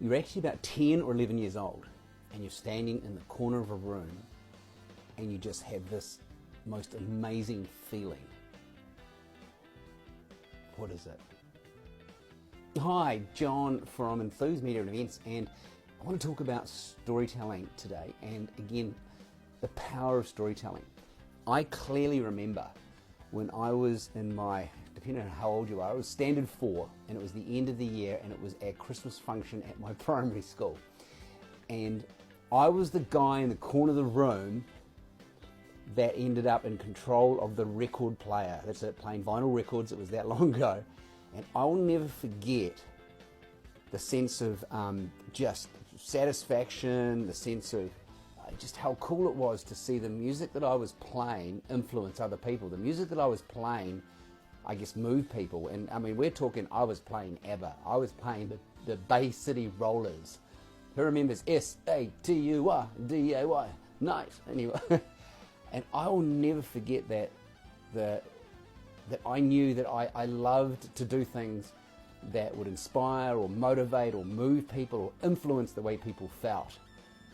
you're actually about 10 or 11 years old and you're standing in the corner of a room and you just have this most amazing feeling. What is it? Hi, John from Enthuse Media and Events, and I want to talk about storytelling today, and again, the power of storytelling. I clearly remember when I was in my, depending on how old you are, I was standard 4, and it was the end of the year, and it was our Christmas function at my primary school. And I was the guy in the corner of the room that ended up in control of the record player. That's it, playing vinyl records. It was that long ago. And I'll never forget the sense of just satisfaction, the sense of just how cool it was to see the music that I was playing influence other people. The music that I was playing, I guess, move people. And I mean, we're talking, I was playing ABBA. I was playing the Bay City Rollers. Who remembers SATUY, DAY? Nice. Anyway, and I will never forget that I knew that I loved to do things that would inspire or motivate or move people or influence the way people felt.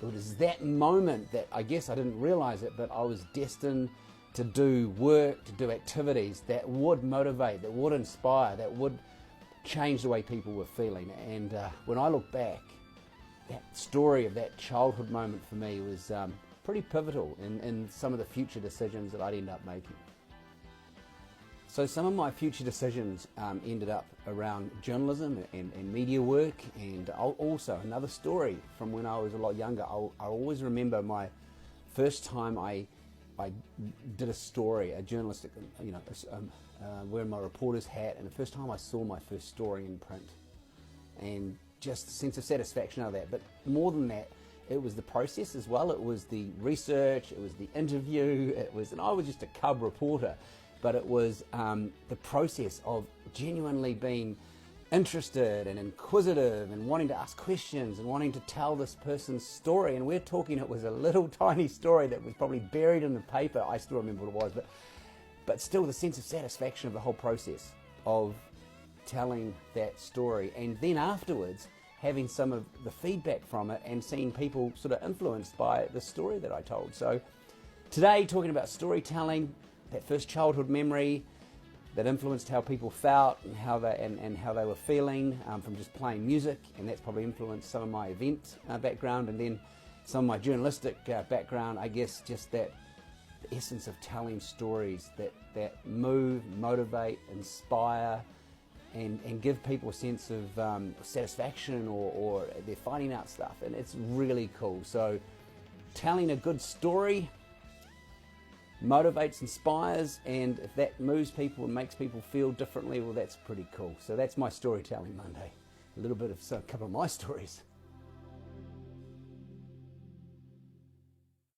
It was that moment that I guess I didn't realize it, but I was destined to do work, to do activities that would motivate, that would inspire, that would change the way people were feeling. And when I look back, that story of that childhood moment for me was pretty pivotal in some of the future decisions that I'd end up making. So some of my future decisions ended up around journalism and media work, and also another story from when I was a lot younger. I always remember my first time I did a story, a journalistic, wearing my reporter's hat, and the first time I saw my first story in print, and just a sense of satisfaction out of that. But more than that, it was the process as well. It was the research, it was the interview, and I was just a cub reporter. But it was the process of genuinely being interested and inquisitive and wanting to ask questions and wanting to tell this person's story. And we're talking, it was a little tiny story that was probably buried in the paper. I still remember what it was, but still the sense of satisfaction of the whole process of telling that story. And then afterwards, having some of the feedback from it and seeing people sort of influenced by the story that I told. So today, talking about storytelling, that first childhood memory that influenced how people felt and how they were feeling from just playing music, and that's probably influenced some of my event background, and then some of my journalistic background. I guess just that the essence of telling stories that move, motivate, inspire, and give people a sense of satisfaction or they're finding out stuff, and it's really cool. So telling a good story motivates, inspires, and if that moves people and makes people feel differently, well, that's pretty cool. So that's my Storytelling Monday. A little bit of a couple of my stories.